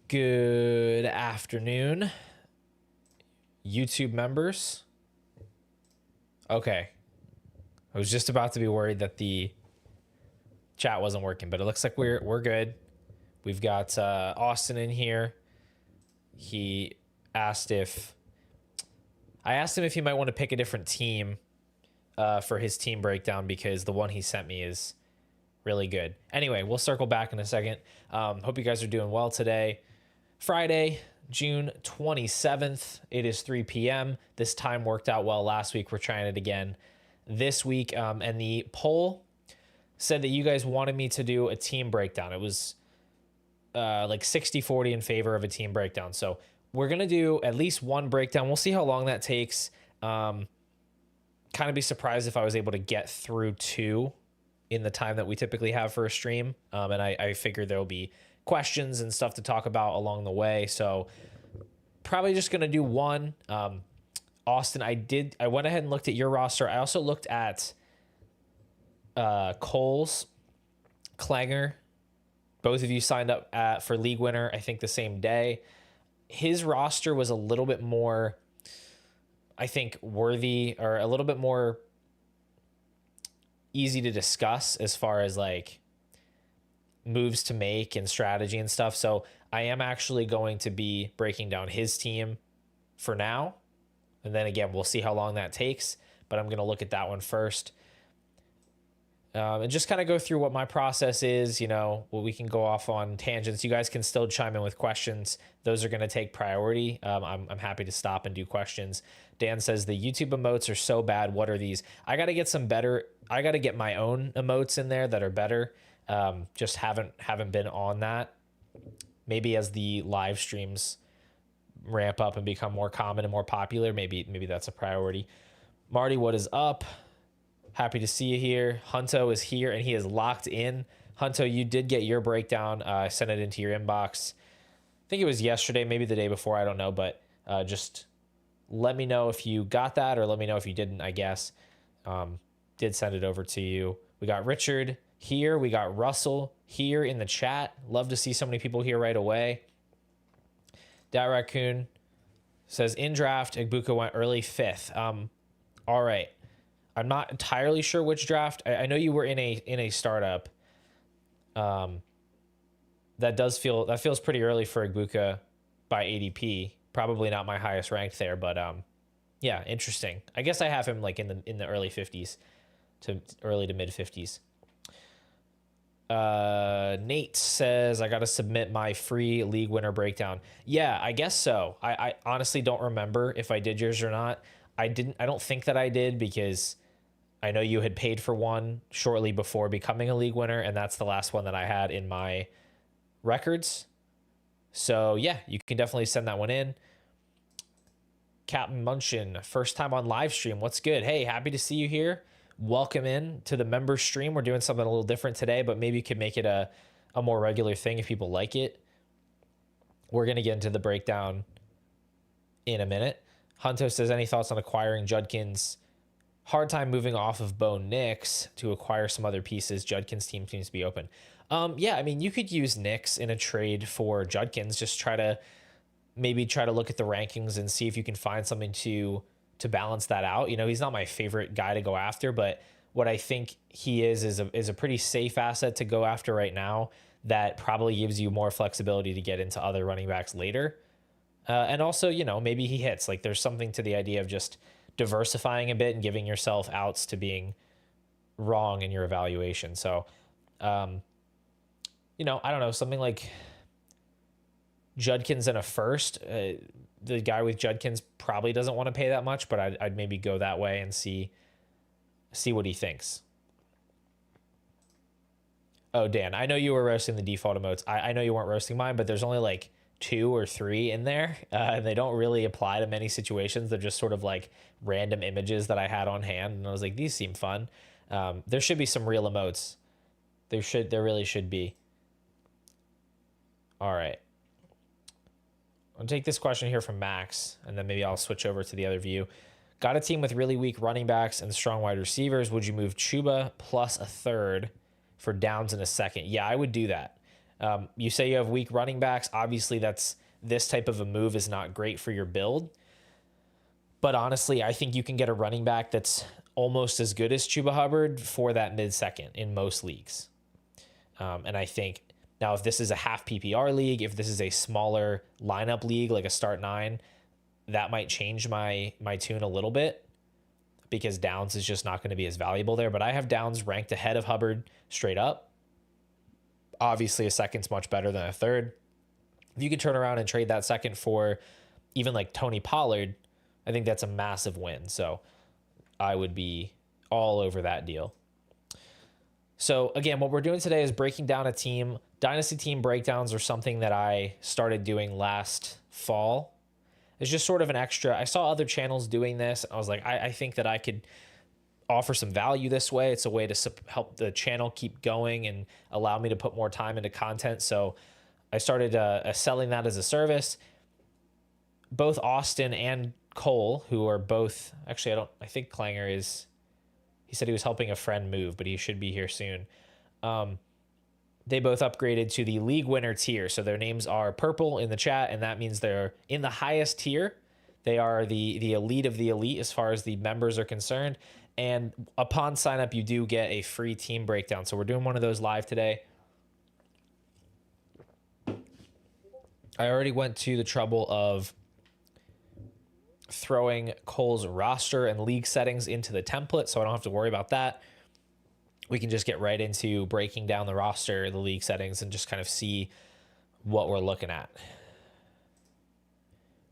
Good afternoon, YouTube members. Okay. I was just about to be worried that the chat wasn't working, but it looks like we're good. We've got Austin in here. I asked him if he might want to pick a different team for his team breakdown, because the one he sent me is really good. Anyway, we'll circle back in a second. Hope you guys are doing well today. Friday, June 27th. It is 3 p.m. This time worked out well last week. We're trying it again this week. And the poll said that you guys wanted me to do a team breakdown. It was like 60-40 in favor of a team breakdown. So we're going to do at least one breakdown. We'll see how long that takes. Kind of be surprised if I was able to get through two in the time that we typically have for a stream. And I figured there'll be questions and stuff to talk about along the way. So probably just going to do one. Austin, I went ahead and looked at your roster. I also looked at Cole's, Klanger. Both of you signed up for League Winner, I think the same day. His roster was a little bit more, I think, worthy, or a little bit more easy to discuss as far as like moves to make and strategy and stuff. So I am actually going to be breaking down his team for now. And then again, we'll see how long that takes, but I'm going to look at that one first. And just kind of go through what my process is. We can go off on tangents. You guys can still chime in with questions. Those are going to take priority. I'm happy to stop and do questions. Dan says the YouTube emotes are so bad. What are these? I got to get some better. I got to get my own emotes in there that are better. Just haven't been on that. Maybe as the live streams ramp up and become more common and more popular, maybe that's a priority. Marty, what is up? Happy to see you here. Hunto is here and he is locked in. Hunto, you did get your breakdown. I sent it into your inbox. I think it was yesterday, maybe the day before. I don't know, but just let me know if you got that, or let me know if you didn't, I guess. Did send it over to you. We got Richard here. We got Russell here in the chat. Love to see so many people here right away. Dat Raccoon says, in draft, Ibuka went early 5th. All right. I'm not entirely sure which draft. I know you were in a startup. That feels pretty early for Ibuka by ADP. Probably not my highest ranked there, but yeah, interesting. I guess I have him like in the early 50s to early to mid 50s. Nate says, I got to submit my free League Winner breakdown. Yeah, I guess so. I honestly don't remember if I did yours or not. I don't think that I did, because I know you had paid for one shortly before becoming a League Winner, and that's the last one that I had in my records. So yeah, you can definitely send that one in. Captain Munchin, first time on live stream. What's good? Hey, happy to see you here. Welcome in to the member stream. We're doing something a little different today, but maybe you could make it a more regular thing if people like it. We're going to get into the breakdown in a minute. Hunto says, any thoughts on acquiring Judkins? Hard time moving off of Bo Nix to acquire some other pieces. Judkins team seems to be open. Yeah, I mean, you could use Nix in a trade for Judkins. Just try to look at the rankings and see if you can find something to balance that out. He's not my favorite guy to go after, but what I think he is a pretty safe asset to go after right now that probably gives you more flexibility to get into other running backs later. And also, maybe he hits. Like, there's something to the idea of just diversifying a bit and giving yourself outs to being wrong in your evaluation. So, you know, I don't know, something like Judkins in a first. The guy with Judkins probably doesn't want to pay that much, but I'd maybe go that way and see what he thinks. Oh, Dan, I know you were roasting the default emotes. I know you weren't roasting mine, but there's only like 2 or 3 in there, and they don't really apply to many situations. They're just sort of like random images that I had on hand, and I was like, these seem fun. There should be some real emotes. There really should be. All right. I'll take this question here from Max, and then maybe I'll switch over to the other view. Got a team with really weak running backs and strong wide receivers. Would you move Chuba plus a third for Downs in a second? Yeah, I would do that. You say you have weak running backs. Obviously, this type of a move is not great for your build. But honestly, I think you can get a running back that's almost as good as Chuba Hubbard for that mid-second in most leagues. And I think now if this is a half PPR league, if this is a smaller lineup league, like a start 9, that might change my tune a little bit because Downs is just not going to be as valuable there. But I have Downs ranked ahead of Hubbard straight up. Obviously, a second's much better than a third. If you can turn around and trade that second for even like Tony Pollard, I think that's a massive win. So I would be all over that deal. So again, what we're doing today is breaking down a team. Dynasty team breakdowns are something that I started doing last fall. It's just sort of an extra. I saw other channels doing this. I was like, I think that I could offer some value this way. It's a way to help the channel keep going and allow me to put more time into content. So I started selling that as a service. Both Austin and Cole, who are both, actually, I think Klanger he said he was helping a friend move, but he should be here soon. They both upgraded to the league winner tier. So their names are purple in the chat, and that means they're in the highest tier. They are the elite of the elite as far as the members are concerned. And upon sign up, you do get a free team breakdown. So we're doing one of those live today. I already went to the trouble of throwing Cole's roster and league settings into the template, so I don't have to worry about that. We can just get right into breaking down the roster, the league settings, and just kind of see what we're looking at.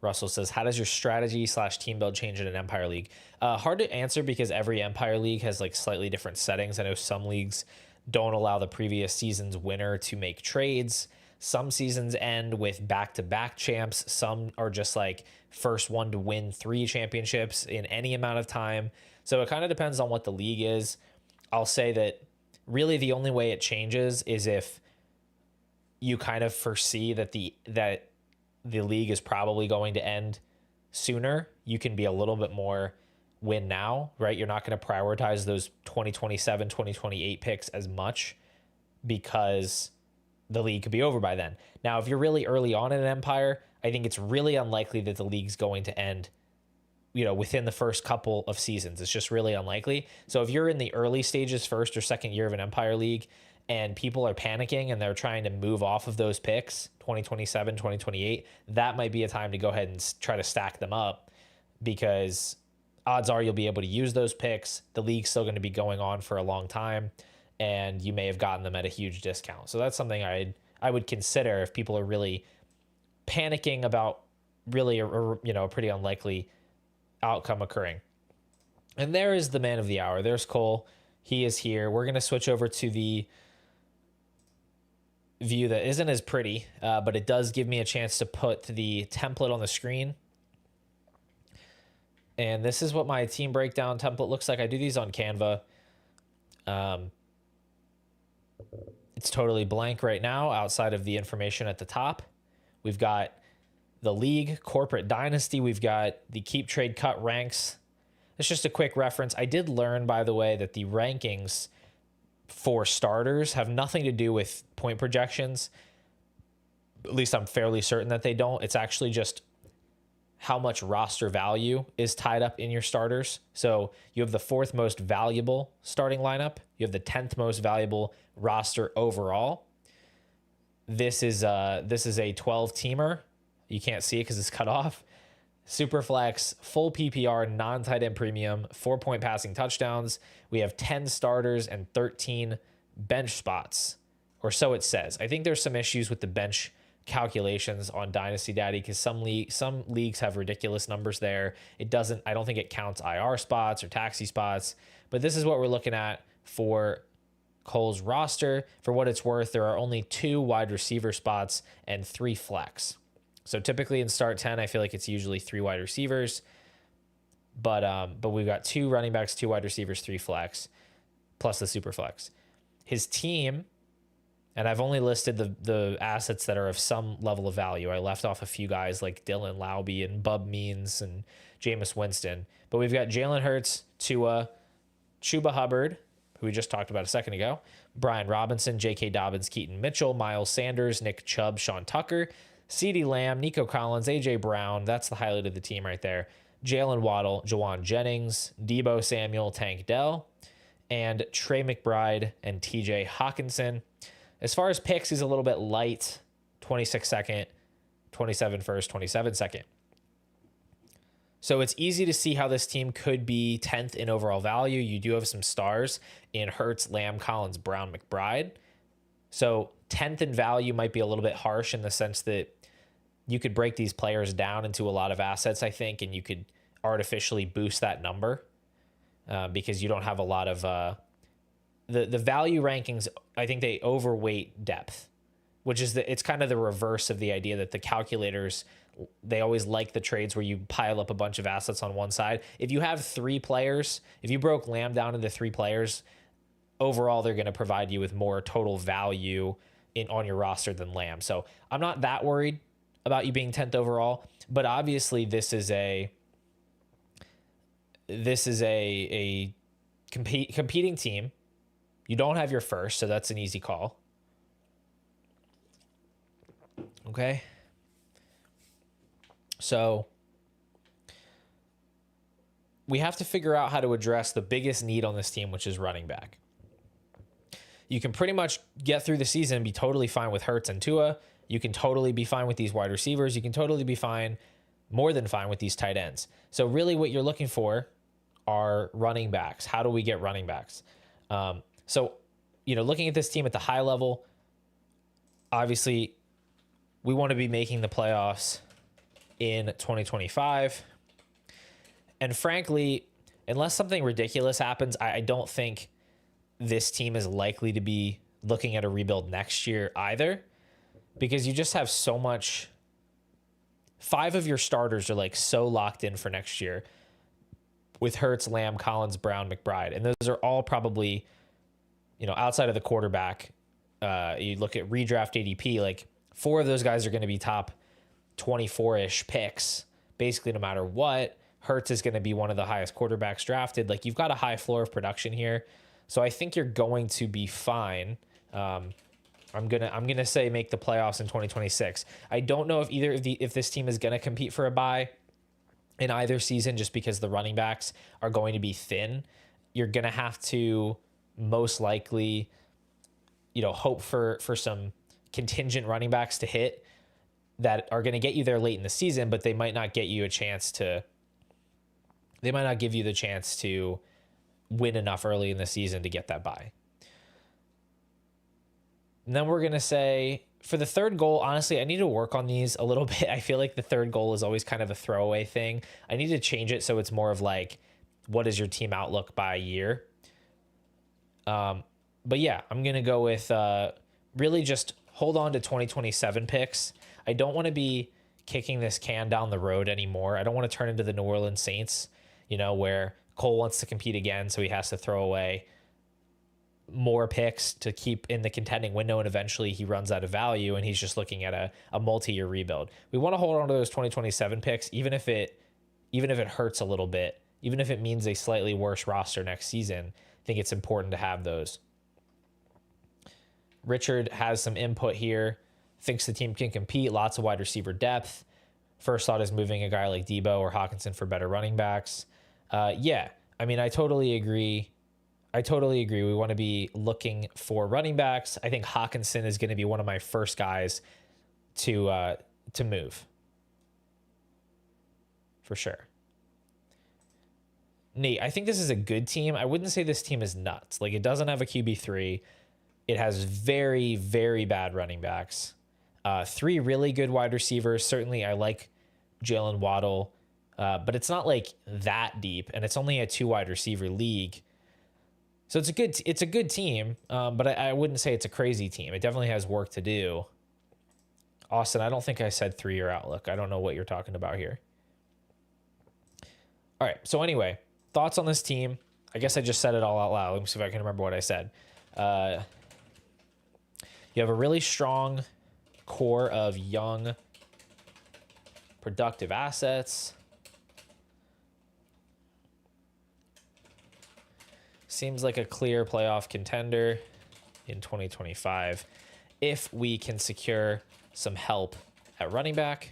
Russell says, how does your strategy / team build change in an Empire League? Hard to answer because every Empire League has like slightly different settings. I know some leagues don't allow the previous season's winner to make trades. Some seasons end with back-to-back champs. Some are just like first one to win 3 championships in any amount of time. So it kind of depends on what the league is. I'll say that really the only way it changes is if you kind of foresee that the league is probably going to end sooner. You can be a little bit more win now, right? You're not going to prioritize those 2027, 2028 picks as much because the league could be over by then. Now, if you're really early on in an Empire, I think it's really unlikely that the league's going to end, within the first couple of seasons. It's just really unlikely. So if you're in the early stages, first or second year of an Empire League, and people are panicking and they're trying to move off of those picks, 2027, 2028, that might be a time to go ahead and try to stack them up because odds are you'll be able to use those picks. The league's still going to be going on for a long time, and you may have gotten them at a huge discount. So that's something I would consider if people are really panicking about really a pretty unlikely outcome occurring. And there is the man of the hour. There's Cole. He is here. We're going to switch over to the view that isn't as pretty, but it does give me a chance to put the template on the screen. And this is what my team breakdown template looks like. I do these on Canva. It's totally blank right now outside of the information at the top. We've got the league, corporate dynasty. We've got the keep, trade, cut ranks. It's just a quick reference. I did learn, by the way, that the rankings for starters have nothing to do with point projections. At least I'm fairly certain that they don't. It's actually just how much roster value is tied up in your starters. So you have the 4th most valuable starting lineup. You have the 10th most valuable roster overall. This is a 12 teamer. You can't see it because it's cut off. Super flex, full PPR, non-tight end premium, 4-point passing touchdowns. We have 10 starters and 13 bench spots, or so it says. I think there's some issues with the bench calculations on Dynasty Daddy because some leagues have ridiculous numbers there. I don't think it counts IR spots or taxi spots, but this is what we're looking at for Cole's roster. For what it's worth, there are only 2 wide receiver spots and 3 flex. So typically in start 10, I feel like it's usually 3 wide receivers, but we've got 2 running backs, 2 wide receivers, 3 flex, plus the super flex. His team, and I've only listed the assets that are of some level of value. I left off a few guys like Dylan Laube and Bub Means and Jameis Winston, but we've got Jalen Hurts, Tua, Chuba Hubbard, who we just talked about a second ago, Brian Robinson, J.K. Dobbins, Keaton Mitchell, Miles Sanders, Nick Chubb, Sean Tucker, CeeDee Lamb, Nico Collins, A.J. Brown. That's the highlight of the team right there. Jalen Waddle, Jawan Jennings, Debo Samuel, Tank Dell, and Trey McBride and T.J. Hawkinson. As far as picks, he's a little bit light. 26 second, 27 first, 27 second. So it's easy to see how this team could be 10th in overall value. You do have some stars in Hurts, Lamb, Collins, Brown, McBride. So 10th in value might be a little bit harsh in the sense that you could break these players down into a lot of assets, I think, and you could artificially boost that number because you don't have a lot of the value rankings. I think they overweight depth, which is it's kind of the reverse of the idea that the calculators, they always like the trades where you pile up a bunch of assets on one side. If you have 3 players, if you broke Lamb down into 3 players, overall they're going to provide you with more total value on your roster than Lamb. So I'm not that worried about you being 10th overall, but obviously this is a competing team. You don't have your first, so that's an easy call. Okay. So we have to figure out how to address the biggest need on this team, which is running back. You can pretty much get through the season and be totally fine with Hurts and Tua. You can totally be fine with these wide receivers. You can totally be fine, more than fine with these tight ends. So really what you're looking for are running backs. How do we get running backs? Looking at this team at the high level, obviously we want to be making the playoffs in 2025. And frankly, unless something ridiculous happens, I don't think this team is likely to be looking at a rebuild next year either, because you just have so much. 5 of your starters are like so locked in for next year with Hurts, Lamb, Collins, Brown, McBride. And those are all probably, outside of the quarterback, you look at redraft ADP, like 4 of those guys are going to be top 24-ish picks, basically no matter what. Hurts is going to be one of the highest quarterbacks drafted. Like, you've got a high floor of production here. So I think you're going to be fine. I'm gonna say make the playoffs in 2026. I don't know if this team is gonna compete for a bye in either season, just because the running backs are going to be thin. You're gonna have to most likely, hope for some contingent running backs to hit that are gonna get you there late in the season, but they might not get you a chance to. They might not give you the chance to win enough early in the season to get that bye. And then we're going to say for the third goal, honestly, I need to work on these a little bit. I feel like the third goal is always kind of a throwaway thing. I need to change it so it's more of like, what is your team outlook by year? But yeah, I'm going to go with really just hold on to 2027 picks. I don't want to be kicking this can down the road anymore. I don't want to turn into the New Orleans Saints, where Cole wants to compete again, so he has to throw away more picks to keep in the contending window, and eventually he runs out of value and he's just looking at a multi-year rebuild. We want to hold on to those 2027 picks, even if it hurts a little bit, even if it means a slightly worse roster next season. I think it's important to have those. Richard has some input here, thinks the team can compete, lots of wide receiver depth. First thought is moving a guy like Debo or Hawkinson for better running backs. Yeah, I mean, I totally agree. We want to be looking for running backs. I think Hawkinson is going to be one of my first guys to move. for sure. Nate, I think this is a good team. I wouldn't say this team is nuts. Like, it doesn't have a QB3. It has very, very bad running backs. 3 really good wide receivers. Certainly, I like Jalen Waddle, but it's not like that deep, and it's only a 2 wide receiver league. So it's a good team, but I wouldn't say it's a crazy team. It definitely has work to do. Austin, I don't think I said 3-year outlook. I don't know what you're talking about here. All right. So anyway, thoughts on this team? I guess I just said it all out loud. Let me see if I can remember what I said. You have a really strong core of young, productive assets. Seems like a clear playoff contender in 2025 if we can secure some help at running back.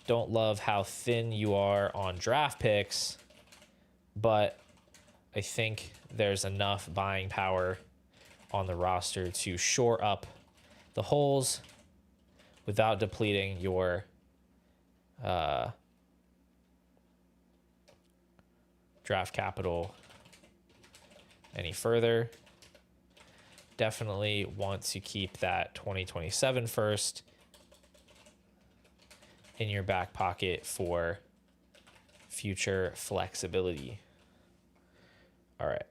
Don't love how thin you are on draft picks, but I think there's enough buying power on the roster to shore up the holes without depleting your draft capital any further. Definitely want to keep that 2027 first in your back pocket for future flexibility. All right.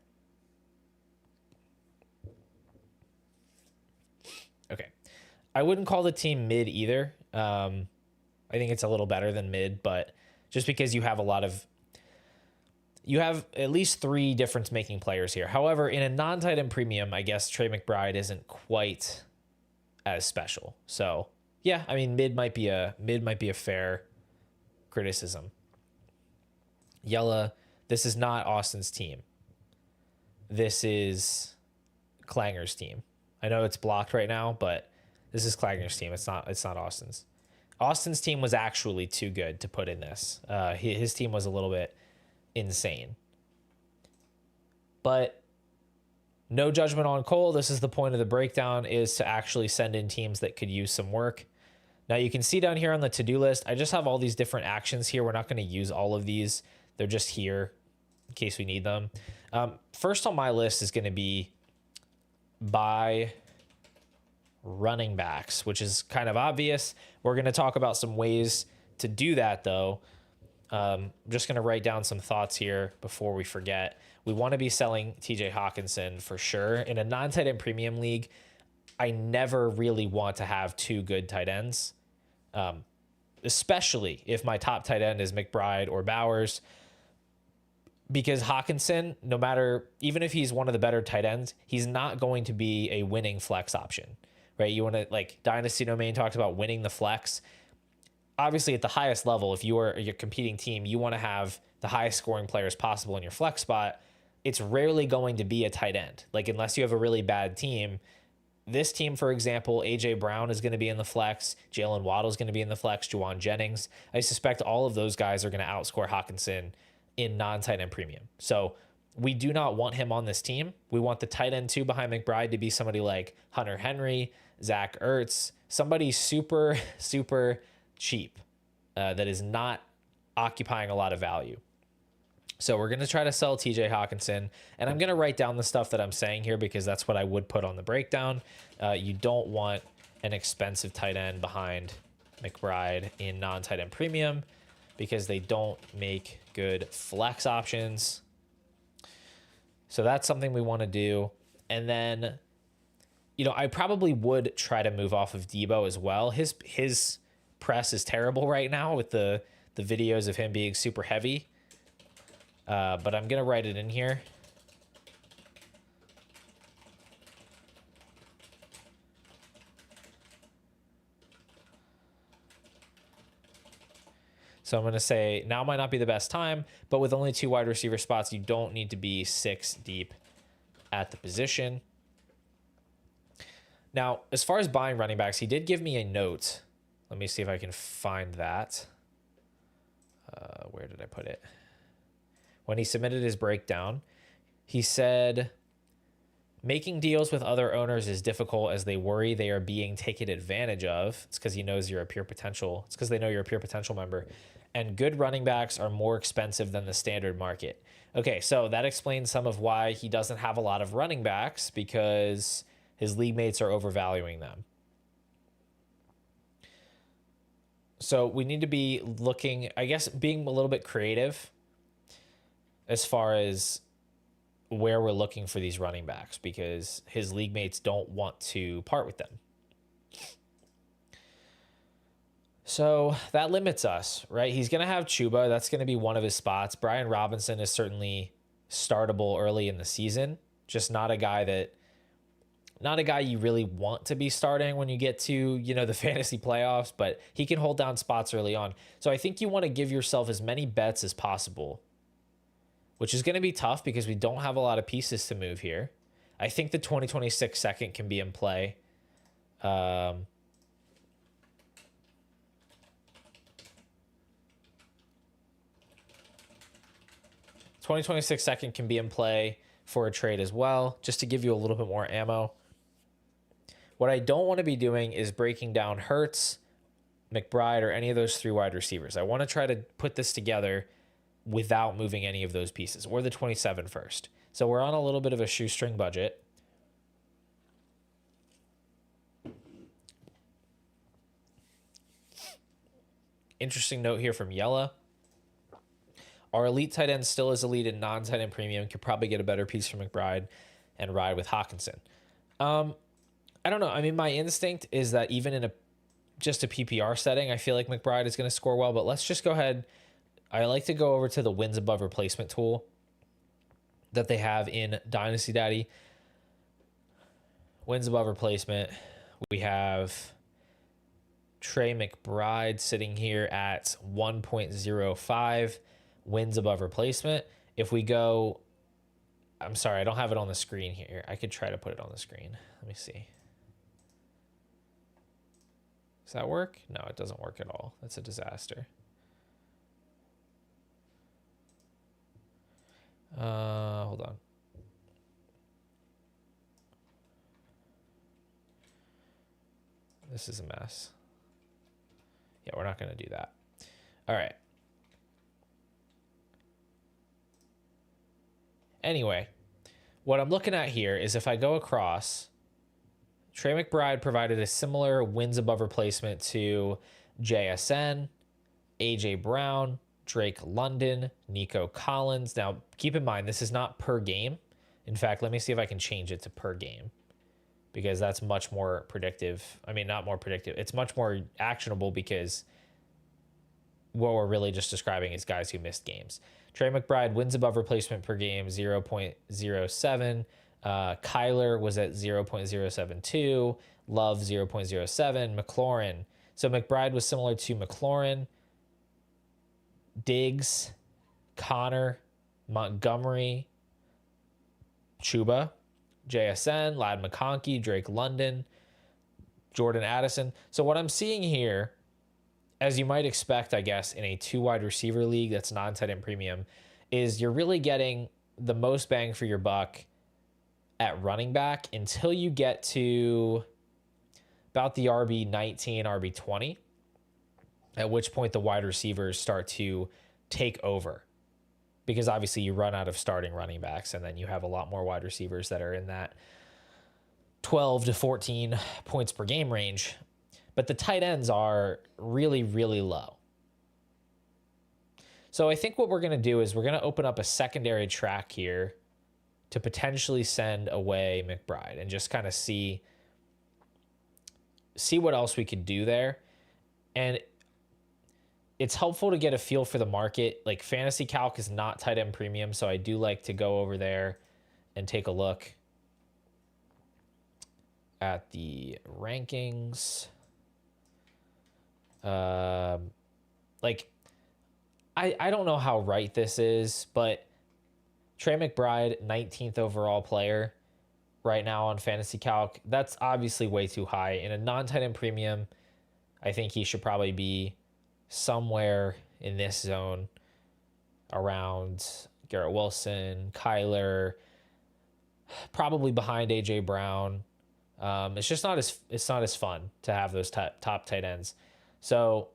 Okay. I wouldn't call the team mid either. I think it's a little better than mid, but just because you have you have at least 3 difference-making players here. However, in a non-tight end premium, I guess Trey McBride isn't quite as special. So, yeah, I mean, mid might be a fair criticism. Yella, this is not Austin's team. This is Clanger's team. I know it's blocked right now, but this is Clanger's team. It's not Austin's. Austin's team was actually too good to put in this. His team was a little bit insane. But no judgment on Cole. This is the point of the breakdown, is to actually send in teams that could use some work. Now you can see down here on the to-do list, I just have all these different actions here. We're not going to use all of these. They're just here in case we need them. First on my list is going to be buy running backs, which is kind of obvious. We're going to talk about some ways to do that, though. I'm just going to write down some thoughts here before we forget. We want to be selling TJ Hawkinson for sure. In a non-tight end premium league, I never really want to have 2 good tight ends, especially if my top tight end is McBride or Bowers, because Hawkinson, no matter, even if he's one of the better tight ends, he's not going to be a winning flex option, right? You want to, like Dynasty Domain talks about winning the flex. Obviously, at the highest level, if you are your competing team, you want to have the highest scoring players possible in your flex spot. It's rarely going to be a tight end. Like, unless you have a really bad team. This team, for example, A.J. Brown is going to be in the flex. Jalen Waddle is going to be in the flex. Juwan Jennings. I suspect all of those guys are going to outscore Hawkinson in non-tight end premium. So we do not want him on this team. We want the tight end 2 behind McBride to be somebody like Hunter Henry, Zach Ertz, somebody super, super cheap that is not occupying a lot of value. So we're going to try to sell TJ Hawkinson, and I'm going to write down the stuff that I'm saying here because that's what I would put on the breakdown. You don't want an expensive tight end behind McBride in non-tight end premium because they don't make good flex options. So that's something we want to do. And then, I probably would try to move off of Debo as well. His press is terrible right now with the videos of him being super heavy. But I'm going to write it in here. So I'm going to say now might not be the best time, but with only 2 wide receiver spots, you don't need to be 6 deep at the position. Now, as far as buying running backs, he did give me a note. Let me see if I can find that. Where did I put it? When he submitted his breakdown, he said, Making deals with other owners is difficult as they worry they are being taken advantage of. It's because he knows you're a pure potential. It's because they know you're a pure potential member. And good running backs are more expensive than the standard market. Okay, so that explains some of why he doesn't have a lot of running backs, because his league mates are overvaluing them. So we need to be looking, I guess, being a little bit creative as far as where we're looking for these running backs, because his league mates don't want to part with them. So that limits us, right? He's going to have Chuba. That's going to be one of his spots. Brian Robinson is certainly startable early in the season. Just not a guy you really want to be starting when you get to, the fantasy playoffs, but he can hold down spots early on. So I think you want to give yourself as many bets as possible, which is going to be tough because we don't have a lot of pieces to move here. I think the 2026 second can be in play. 2026 second can be in play for a trade as well, just to give you a little bit more ammo. What I don't want to be doing is breaking down Hurts, McBride, or any of those 3 wide receivers. I want to try to put this together without moving any of those pieces, or the 27 first. So we're on a little bit of a shoestring budget. Interesting note here from Yella. Our elite tight end still is elite in non-tight end premium. Could probably get a better piece from McBride and ride with Hawkinson. I don't know. I mean, my instinct is that even in just a PPR setting, I feel like McBride is going to score well, but let's just go ahead. I like to go over to the wins above replacement tool that they have in Dynasty Daddy. Wins above replacement. We have Trey McBride sitting here at 1.05 wins above replacement. If we go, I'm sorry, I don't have it on the screen here. I could try to put it on the screen. Let me see. Does that work? No, it doesn't work at all. That's a disaster. Hold on. This is a mess. Yeah, we're not going to do that. All right. Anyway, what I'm looking at here is if I go across, Trey McBride provided a similar wins above replacement to JSN, AJ Brown, Drake London, Nico Collins. Now, keep in mind, this is not per game. In fact, let me see if I can change it to per game, because that's much more predictive. I mean, not more predictive. It's much more actionable, because what we're really just describing is guys who missed games. Trey McBride wins above replacement per game, 0.07. Kyler was at 0.072. Love, 0.07. McLaurin. So McBride was similar to McLaurin, Diggs, Connor, Montgomery, Chuba, JSN, Ladd McConkey, Drake London, Jordan Addison. So what I'm seeing here, as you might expect, I guess, in a 2 wide receiver league that's non-tight end premium, is you're really getting the most bang for your buck at running back until you get to about the RB19, RB20, at which point the wide receivers start to take over, because obviously you run out of starting running backs, and then you have a lot more wide receivers that are in that 12 to 14 points per game range. But the tight ends are really, really low. So I think what we're going to do is we're going to open up a secondary track here to potentially send away McBride and just kind of see what else we could do there. And it's helpful to get a feel for the market. Like, Fantasy Calc is not tight end premium, so I do like to go over there and take a look at the rankings. I don't know how right this is, but Trey McBride, 19th overall player right now on Fantasy Calc. That's obviously way too high. In a non-tight end premium, I think he should probably be somewhere in this zone around Garrett Wilson, Kyler. probably behind AJ Brown. It's not as fun to have those top tight ends. So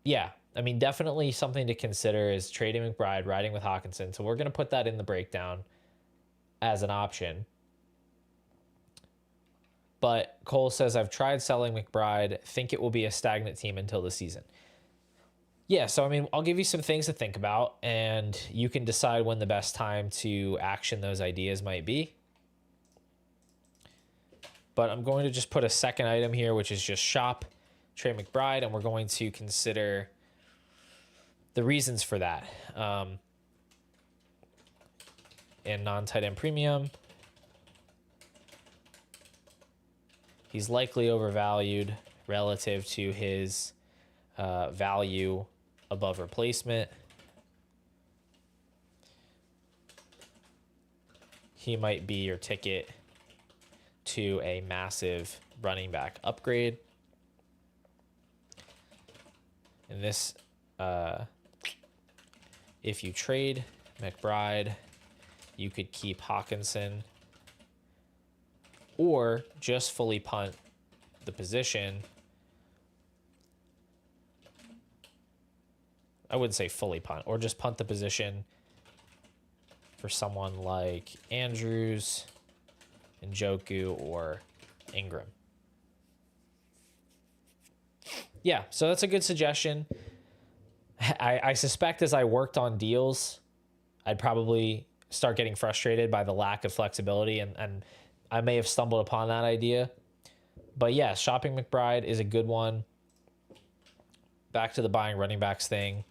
yeah, I mean, definitely something to consider is trading McBride, riding with Hawkinson. So we're going to put that in the breakdown as an option. But Cole says, I've tried selling McBride, think it will be a stagnant team until the season. Yeah, so I mean, I'll give you some things to think about, and you can decide when the best time to action those ideas might be. But I'm going to just put a second item here, which is just shop Trey McBride, and we're going to consider the reasons for that. In non-tight end premium, he's likely overvalued relative to his value above replacement. He might be your ticket to a massive running back upgrade. And this, if you trade McBride, you could keep Hawkinson or just fully punt the position. I wouldn't say fully punt, or just punt the position for someone like Andrews, Njoku, or Ingram. Yeah, so that's a good suggestion. I suspect as I worked on deals, I'd probably start getting frustrated by the lack of flexibility, and I may have stumbled upon that idea. But yeah, shopping McBride is a good one. Back to the buying running backs thing.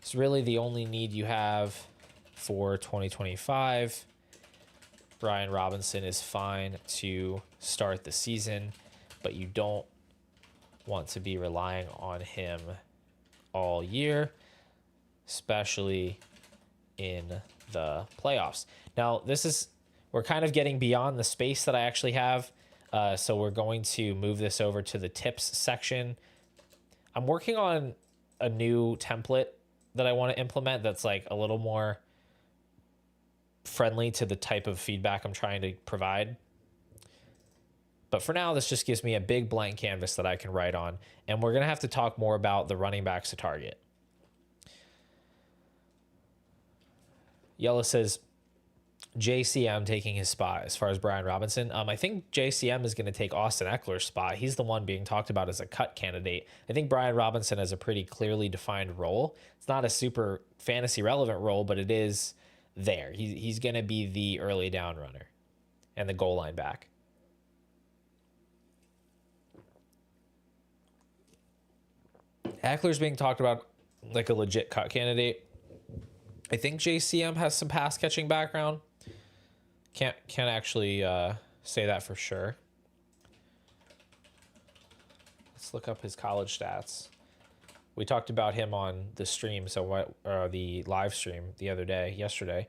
It's really the only need you have for 2025. Brian Robinson is fine to start the season, but you don't want to be relying on him all year, especially in the playoffs. Now, we're kind of getting beyond the space that I actually have, so we're going to move this over to the tips section. I'm working on a new template that I want to implement that's like a little more friendly to the type of feedback I'm trying to provide. But for now, this just gives me a big blank canvas that I can write on. And we're going to have to talk more about the running backs to target. Yella says, JCM taking his spot as far as Brian Robinson. I think JCM is going to take Austin Eckler's spot. He's the one being talked about as a cut candidate. I think Brian Robinson has a pretty clearly defined role. It's not a super fantasy relevant role, but it is there. He's going to be the early down runner and the goal line back. Eckler's being talked about like a legit cut candidate. I think JCM has some pass catching background. Can't actually say that for sure. Let's look up his college stats. We talked about him on the stream, the live stream yesterday.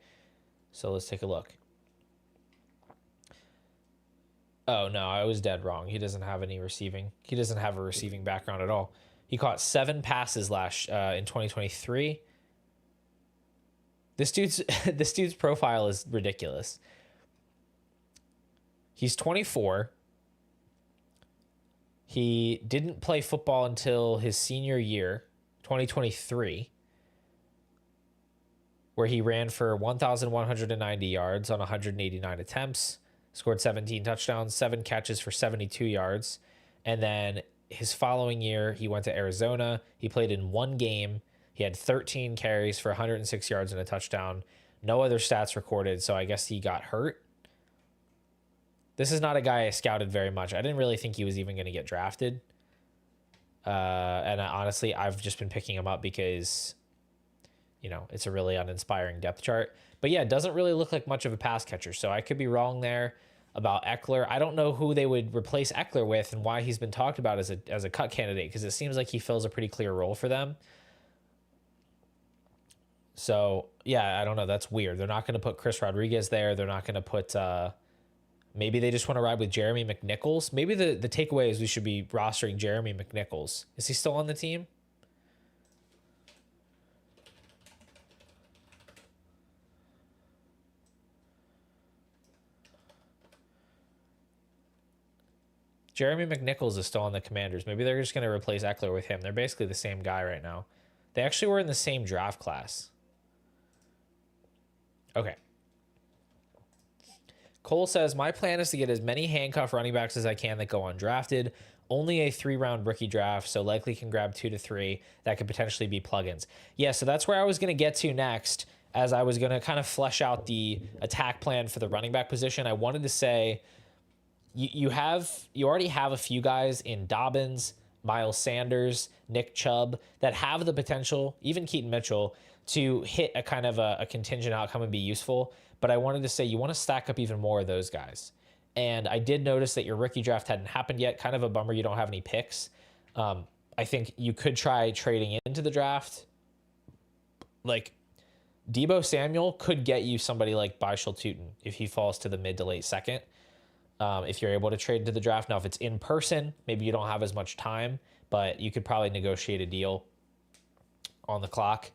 So let's take a look. Oh no, I was dead wrong. He doesn't have any receiving. He doesn't have a receiving background at all. He caught 7 passes in 2023. This dude's profile is ridiculous. He's 24. He didn't play football until his senior year, 2023, where he ran for 1,190 yards on 189 attempts, scored 17 touchdowns, 7 catches for 72 yards. And then his following year, he went to Arizona. He played in 1 game. He had 13 carries for 106 yards and a touchdown. No other stats recorded, so I guess he got hurt. This is not a guy I scouted very much. I didn't really think he was even going to get drafted. Honestly, I've just been picking him up because, it's a really uninspiring depth chart. But yeah, it doesn't really look like much of a pass catcher, so I could be wrong there about Eckler. I don't know who they would replace Eckler with and why he's been talked about as a cut candidate, because it seems like he fills a pretty clear role for them. So, yeah, I don't know. That's weird. They're not going to put Chris Rodriguez there. They're not going to put... maybe they just want to ride with Jeremy McNichols. Maybe the takeaway is we should be rostering Jeremy McNichols. Is he still on the team? Jeremy McNichols is still on the Commanders. Maybe they're just going to replace Eckler with him. They're basically the same guy right now. They actually were in the same draft class. Okay. Cole says, my plan is to get as many handcuff running backs as I can that go undrafted. Only a 3-round rookie draft, so likely can grab 2 to 3 that could potentially be plugins. Yeah, so that's where I was going to get to next, as I was going to kind of flesh out the attack plan for the running back position. I wanted to say you already have a few guys in Dobbins, Miles Sanders, Nick Chubb that have the potential, even Keaton Mitchell, to hit a kind of a contingent outcome and be useful. But I wanted to say you want to stack up even more of those guys. And I did notice that your rookie draft hadn't happened yet. Kind of a bummer you don't have any picks. I think you could try trading into the draft. Like Deebo Samuel could get you somebody like Byshal Tootin if he falls to the mid to late second. If you're able to trade into the draft. Now, if it's in person, maybe you don't have as much time, but you could probably negotiate a deal on the clock.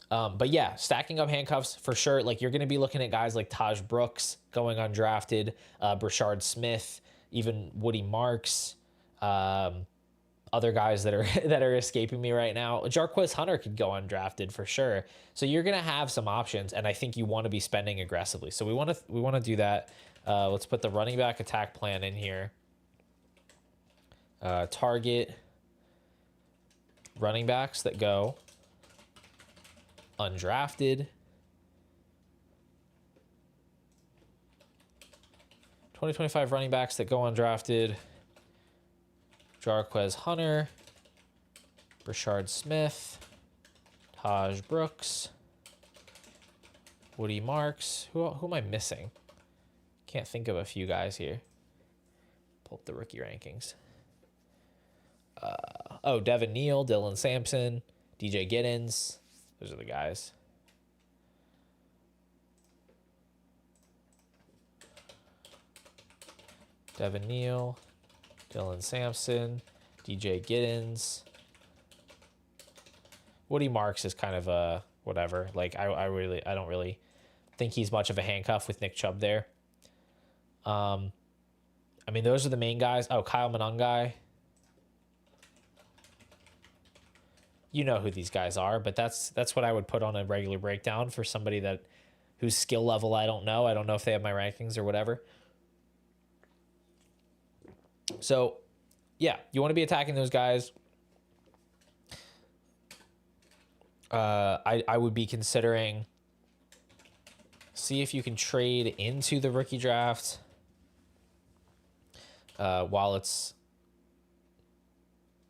But yeah, stacking up handcuffs for sure. Like you're going to be looking at guys like Taj Brooks going undrafted, Brashard Smith, even Woody Marks, other guys that are escaping me right now. Jarquez Hunter could go undrafted for sure. So you're going to have some options, and I think you want to be spending aggressively. So we want to do that. Let's put the running back attack plan in here. Target running backs that go undrafted. 2025 running backs that go undrafted. Jarquez Hunter, Brashard Smith, Taj Brooks, Woody Marks. Who am I missing? Can't think of a few guys here. Pull up the rookie rankings. Devin Neal, Dylan Sampson, DJ Giddens. Those are the guys. Devin Neal, Dylan Sampson, DJ Giddens. Woody Marks is kind of a whatever. Like I don't really think he's much of a handcuff with Nick Chubb there. I mean, those are the main guys. Oh, Kyle Monangai. You know who these guys are, but that's what I would put on a regular breakdown for somebody whose skill level I don't know. I don't know if they have my rankings or whatever. So, yeah, you want to be attacking those guys. I would be considering see if you can trade into the rookie draft while it's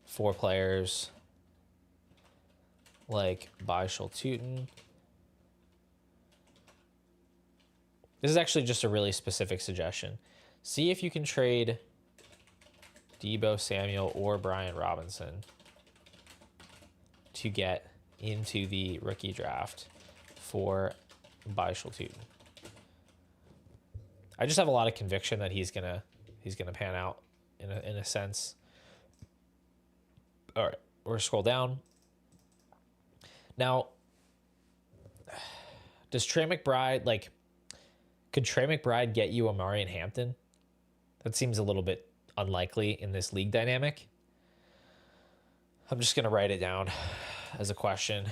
4 players like Byshal Tootin. This is actually just a really specific suggestion. See if you can trade Deebo Samuel or Brian Robinson to get into the rookie draft for Byshal Tootin. I just have a lot of conviction that he's gonna pan out in a sense. All right, we're scroll down. Now, does Trey McBride, could Trey McBride get you Amari and Hampton? That seems a little bit unlikely in this league dynamic. I'm just going to write it down as a question.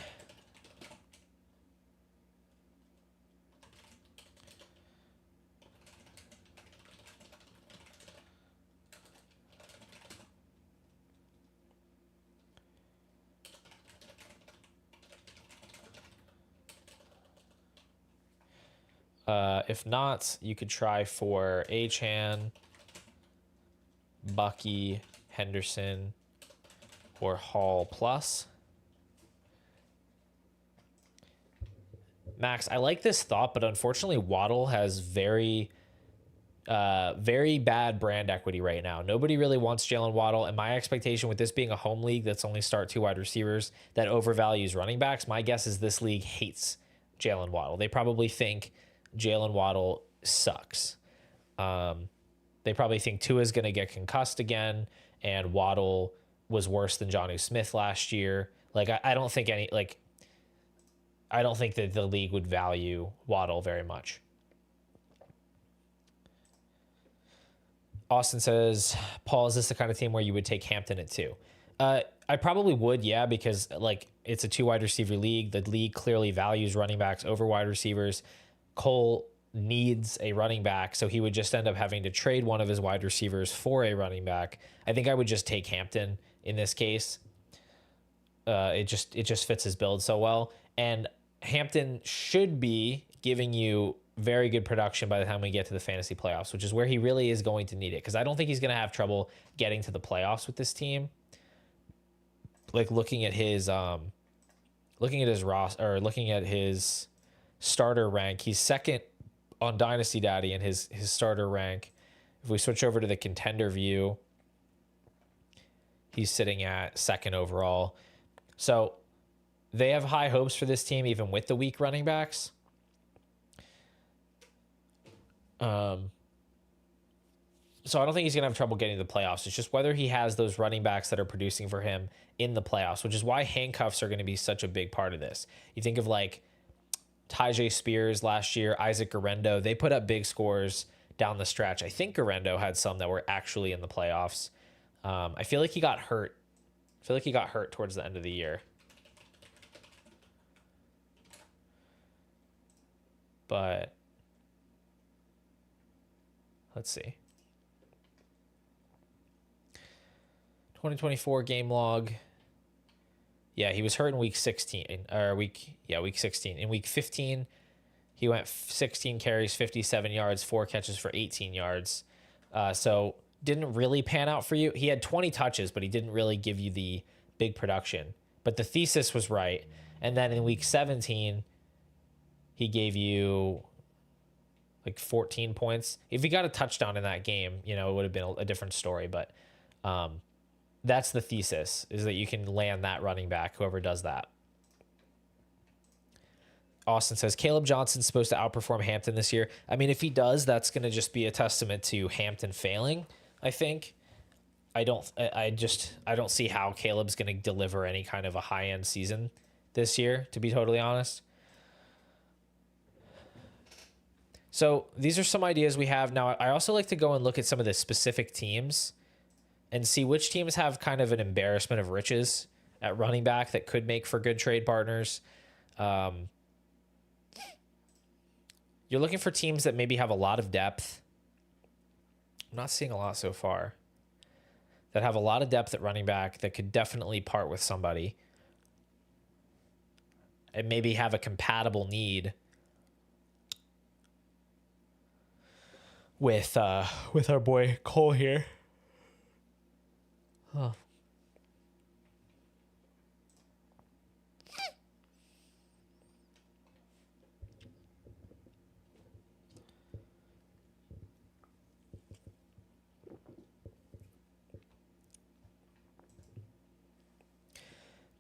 If not, you could try for Achane, Bucky, Henderson, or Hall plus. Max, I like this thought, but unfortunately Waddle has very bad brand equity right now. Nobody really wants Jalen Waddle, and my expectation with this being a home league that's only start 2 wide receivers that overvalues running backs, my guess is this league hates Jalen Waddle. They probably think Jalen Waddle sucks. They probably think Tua's going to get concussed again, and Waddle was worse than Jonnu Smith last year. I don't think I don't think that the league would value Waddle very much. Austin says, Paul, is this the kind of team where you would take Hampton at 2? I probably would, yeah, because like it's a 2 wide receiver league. The league clearly values running backs over wide receivers. Cole needs a running back, so he would just end up having to trade one of his wide receivers for a running back. I think I would just take Hampton in this case. It just fits his build so well, and Hampton should be giving you very good production by the time we get to the fantasy playoffs, which is where he really is going to need it, because I don't think he's going to have trouble getting to the playoffs with this team. Like looking at his roster, or looking at his starter rank, he's second on Dynasty Daddy in his starter rank. If we switch over to the contender view, he's sitting at second overall. So they have high hopes for this team, even with the weak running backs. So I don't think he's going to have trouble getting to the playoffs. It's just whether he has those running backs that are producing for him in the playoffs, which is why handcuffs are going to be such a big part of this. You think of like Tyjae Spears last year, Isaac Guerrero, they put up big scores down the stretch. I think Guerrero had some that were actually in the playoffs. I feel like he got hurt. Towards the end of the year. But let's see. 2024 game log. Yeah, he was hurt in week 16 week 16. In week 15, he went 16 carries, 57 yards, 4 catches for 18 yards. So didn't really pan out for you. He had 20 touches, but he didn't really give you the big production. But the thesis was right. And then in week 17, he gave you like 14 points. If he got a touchdown in that game, it would have been a different story. But that's the thesis, is that you can land that running back, whoever does that. Austin says, Caleb Johnson's supposed to outperform Hampton this year. I mean, if he does, that's going to just be a testament to Hampton failing, I think. I don't see how Caleb's going to deliver any kind of a high-end season this year, to be totally honest. So these are some ideas we have. Now, I also like to go and look at some of the specific teams and see which teams have kind of an embarrassment of riches at running back that could make for good trade partners. You're looking for teams that maybe have a lot of depth. I'm not seeing a lot so far. That have a lot of depth at running back that could definitely part with somebody. And maybe have a compatible need with our boy Cole here. Oh.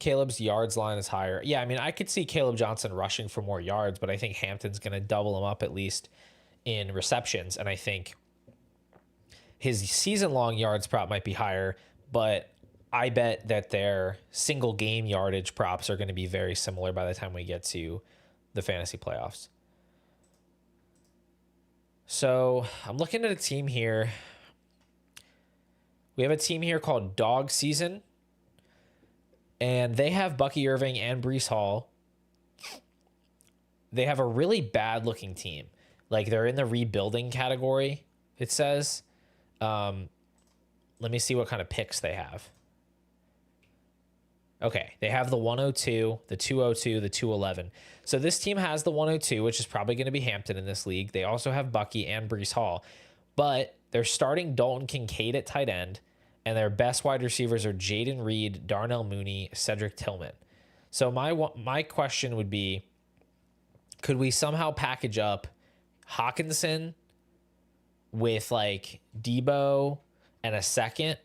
Caleb's yards line is higher. Yeah, I mean, I could see Caleb Johnson rushing for more yards, but I think Hampton's going to double him up at least in receptions. And I think his season-long yards prop might be higher, but I bet that their single game yardage props are going to be very similar by the time we get to the fantasy playoffs. So I'm looking at a team here. We have a team here called Dog Season, and they have Bucky Irving and Breece Hall. They have a really bad-looking team. Like, they're in the rebuilding category, it says. Let me see what kind of picks they have. Okay, they have the 102, the 202, the 211. So this team has the 102, which is probably going to be Hampton in this league. They also have Bucky and Breece Hall. But they're starting Dalton Kincaid at tight end, and their best wide receivers are Jaden Reed, Darnell Mooney, Cedric Tillman. So my question would be, could we somehow package up Hawkinson with like Debo and a second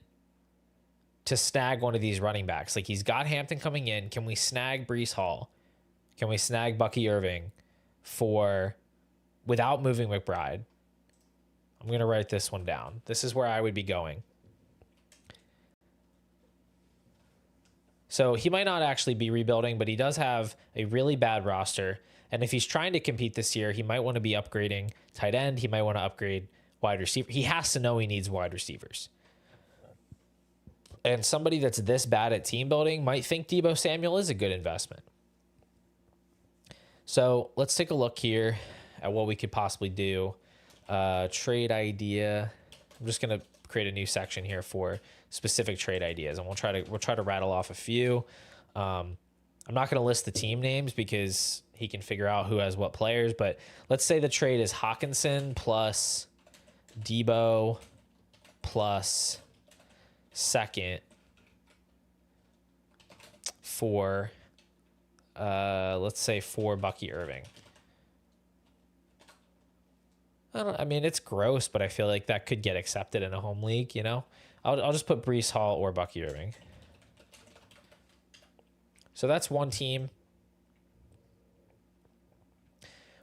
to snag one of these running backs? Like, he's got Hampton coming in. Can we snag Breece Hall? Can we snag Bucky Irving without moving McBride? I'm going to write this one down. This is where I would be going. So he might not actually be rebuilding, but he does have a really bad roster. And if he's trying to compete this year, he might want to be upgrading tight end. He might want to upgrade wide receiver. He has to know he needs wide receivers. And somebody that's this bad at team building might think Deebo Samuel is a good investment. So let's take a look here at what we could possibly do. Trade idea. I'm just gonna create a new section here for specific trade ideas, and we'll try to rattle off a few. I'm not gonna list the team names because he can figure out who has what players. But let's say the trade is Hawkinson plus Deebo plus second for let's say for Bucky Irving. I mean, it's gross, but I feel like that could get accepted in a home league, you know? I'll just put Breece Hall or Bucky Irving. So that's one team.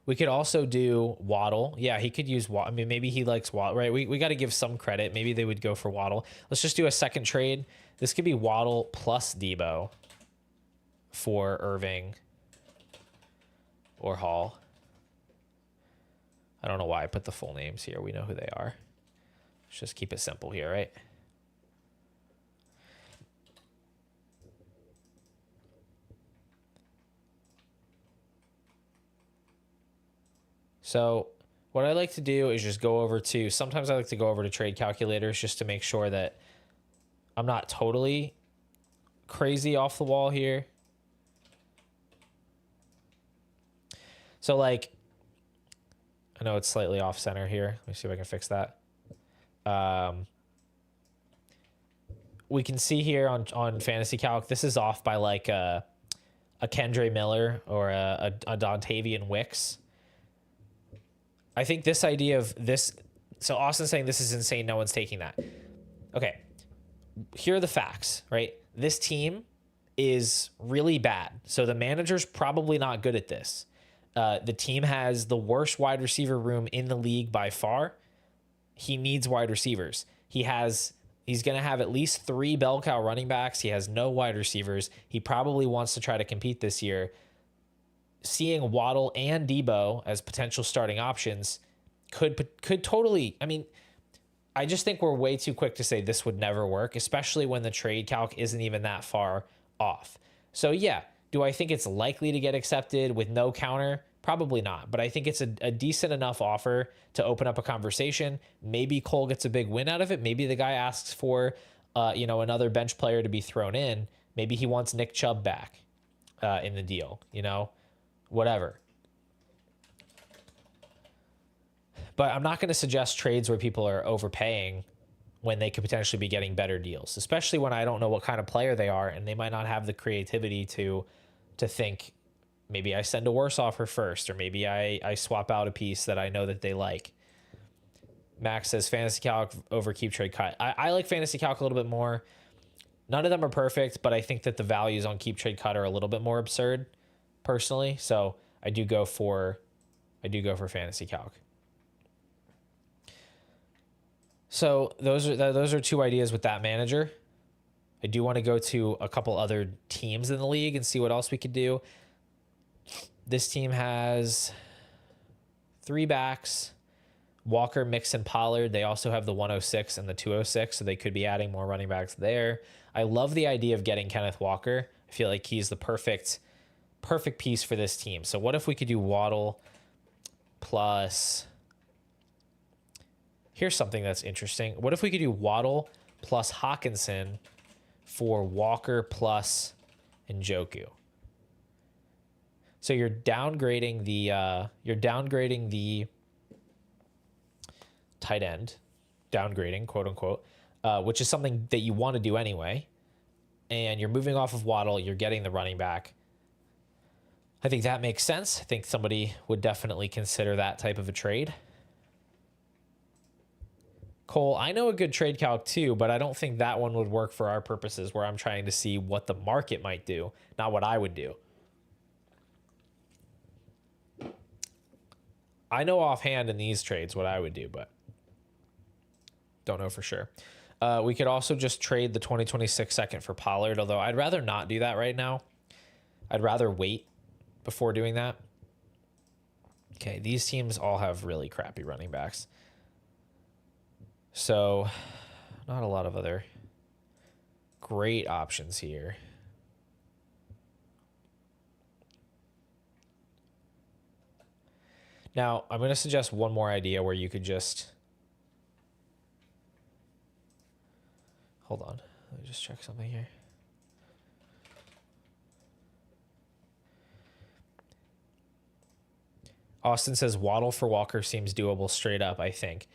We could also do Waddle. Yeah, he could use Waddle. I mean, maybe he likes Waddle, right? We got to give some credit. Maybe they would go for Waddle. Let's just do a second trade. This could be Waddle plus Deebo for Irving or Hall. I don't know why I put the full names here. We know who they are. Let's just keep it simple here, right? So what I like to do is just go over to, sometimes I like to go over to trade calculators just to make sure that I'm not totally crazy off the wall here. So like, I know it's slightly off center here. Let me see if I can fix that. We can see here on Fantasy Calc, this is off by like a Kendre Miller or a Dontavian Wicks. I think this idea of this, so Austin's saying this is insane, no one's taking that. Okay, here are the facts, right? This team is really bad. So the manager's probably not good at this. The team has the worst wide receiver room in the league by far. He needs wide receivers. He's going to have at least 3 bell cow running backs. He has no wide receivers. He probably wants to try to compete this year. Seeing Waddle and Deebo as potential starting options could totally, I mean, I just think we're way too quick to say this would never work, especially when the trade calc isn't even that far off. So yeah, do I think it's likely to get accepted with no counter? Probably not, but I think it's a decent enough offer to open up a conversation. Maybe Cole gets a big win out of it. Maybe the guy asks for, another bench player to be thrown in. Maybe he wants Nick Chubb back in the deal, whatever. But I'm not going to suggest trades where people are overpaying when they could potentially be getting better deals, especially when I don't know what kind of player they are and they might not have the creativity to think maybe I send a worse offer first, or maybe I swap out a piece that I know that they like. Max says Fantasy Calc over Keep Trade Cut. I like Fantasy Calc a little bit more. None of them are perfect, but I think that the values on Keep Trade Cut are a little bit more absurd personally. So I do go for Fantasy Calc. So those are two ideas with that manager. I do want to go to a couple other teams in the league and see what else we could do. This team has 3 backs, Walker, Mixon, Pollard. They also have the 106 and the 206, so they could be adding more running backs there. I love the idea of getting Kenneth Walker. I feel like he's the perfect piece for this team. So what if we could do Waddle plus... Here's something that's interesting. What if we could do Waddle plus Hawkinson for Walker plus Njoku? So you're downgrading the tight end, downgrading, quote unquote, which is something that you want to do anyway. And you're moving off of Waddle, you're getting the running back. I think that makes sense. I think somebody would definitely consider that type of a trade. Cole, I know a good trade calc too, but I don't think that one would work for our purposes where I'm trying to see what the market might do, not what I would do. I know offhand in these trades what I would do, but don't know for sure. We could also just trade the 2026 second for Pollard, although I'd rather not do that right now. I'd rather wait before doing that. Okay, these teams all have really crappy running backs. So not a lot of other great options here. Now, I'm going to suggest one more idea where you could just... Hold on. Let me just check something here. Austin says Waddle for Walker seems doable straight up, I think.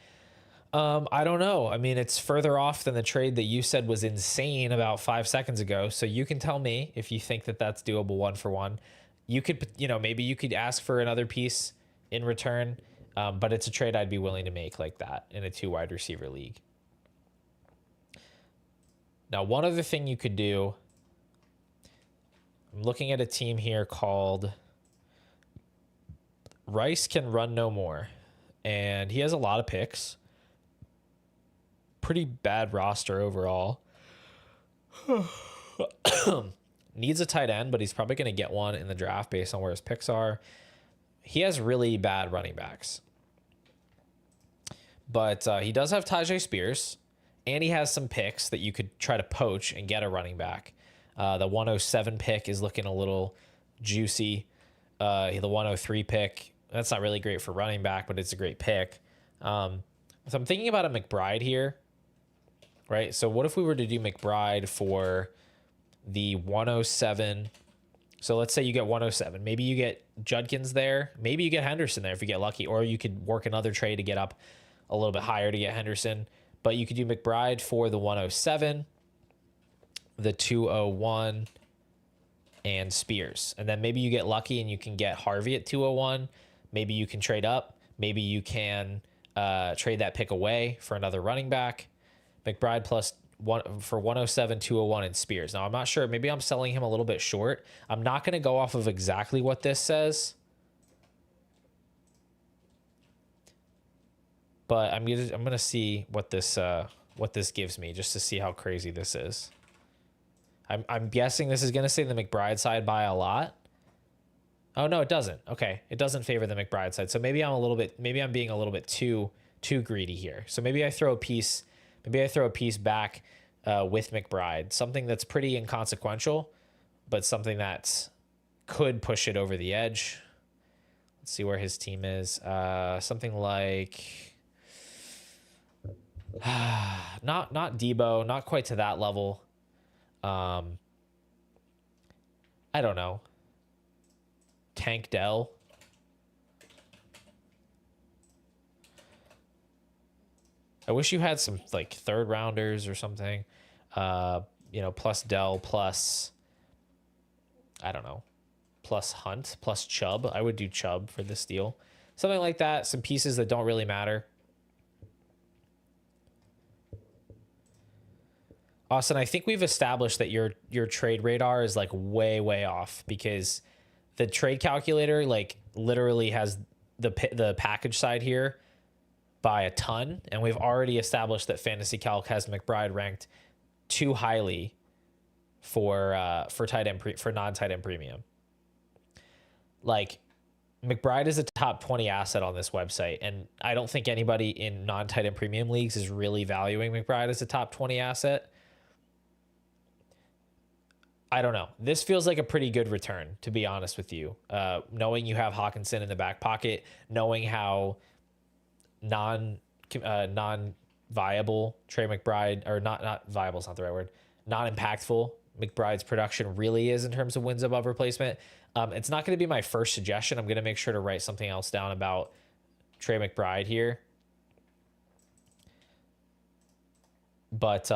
I don't know. I mean, it's further off than the trade that you said was insane about 5 seconds ago. So you can tell me if you think that that's doable 1-for-1. You could, maybe you could ask for another piece in return. But it's a trade I'd be willing to make like that in a 2 wide receiver league. Now, one other thing you could do, I'm looking at a team here called Rice Can Run No More. And he has a lot of picks. Pretty bad roster overall. Needs a tight end, but he's probably going to get one in the draft based on where his picks are. He has really bad running backs. But he does have Tajay Spears. And he has some picks that you could try to poach and get a running back. The 107 pick is looking a little juicy. The 103 pick, that's not really great for running back, but it's a great pick. So I'm thinking about a McBride here, right? So what if we were to do McBride for the 107? So let's say you get 107. Maybe you get Judkins there. Maybe you get Henderson there if you get lucky. Or you could work another trade to get up a little bit higher to get Henderson. But you could do McBride for the 107, the 201, and Spears. And then maybe you get lucky and you can get Harvey at 201. Maybe you can trade up. Maybe you can trade that pick away for another running back. McBride plus one for 107, 201, and Spears. Now, I'm not sure. Maybe I'm selling him a little bit short. I'm not going to go off of exactly what this says. But I'm gonna see what this gives me just to see how crazy this is. I'm guessing this is gonna say the McBride side by a lot. Oh no, it doesn't. Okay, it doesn't favor the McBride side. So maybe I'm being a little bit too greedy here. So maybe I throw a piece back with McBride, something that's pretty inconsequential, but something that could push it over the edge. Let's see where his team is. Something like. Not Debo, not quite to that level. I don't know. Tank Dell. I wish you had some like 3rd rounders or something. Plus Dell, plus I don't know, plus Hunt, plus Chubb. I would do Chubb for this deal. Something like that. Some pieces that don't really matter. Austin, I think we've established that your trade radar is like way off, because the trade calculator like literally has the package side here by a ton, and we've already established that Fantasy Calc has McBride ranked too highly for non-tight end premium. Like, McBride is a top 20 asset on this website, and I don't think anybody in non-tight end premium leagues is really valuing McBride as a top 20 asset. I don't know. This feels like a pretty good return, to be honest with you. Knowing you have Hawkinson in the back pocket, knowing how non-viable Trey McBride, or not viable is not the right word, non-impactful McBride's production really is in terms of wins above replacement. It's not going to be my first suggestion. I'm going to make sure to write something else down about Trey McBride here. But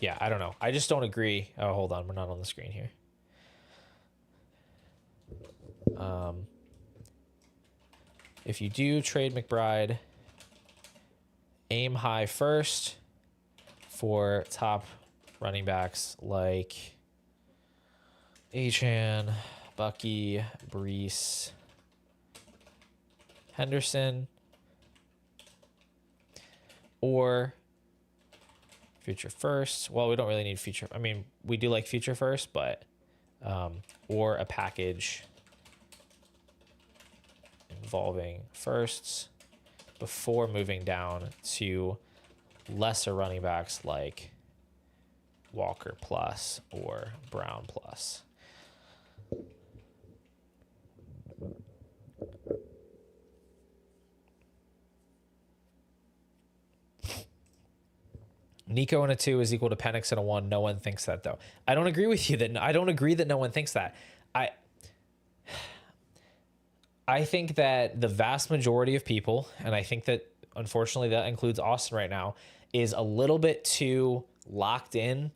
yeah, I don't know. I just don't agree. Oh, hold on. We're not on the screen here. If you do trade McBride, aim high first for top running backs like Achane, Bucky, Brees, Henderson, or future first. Well, we don't really need future. I mean, we do like future first, but or a package evolving firsts before moving down to lesser running backs like Walker plus or Brown plus. Nico and a 2 is equal to Penix and a 1. No one thinks that, though. I don't agree with you. I don't agree that no one thinks that. I think that the vast majority of people, and I think that unfortunately that includes Austin right now, is a little bit too locked in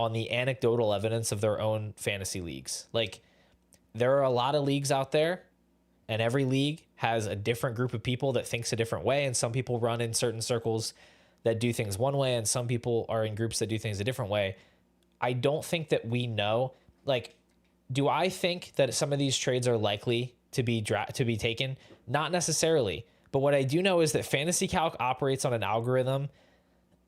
on the anecdotal evidence of their own fantasy leagues. Like, there are a lot of leagues out there, and every league has a different group of people that thinks a different way, and some people run in certain circles that do things one way, and some people are in groups that do things a different way. I don't think that we know. Like, do I think that some of these trades are likely to be taken? Not necessarily. But what I do know is that Fantasy Calc operates on an algorithm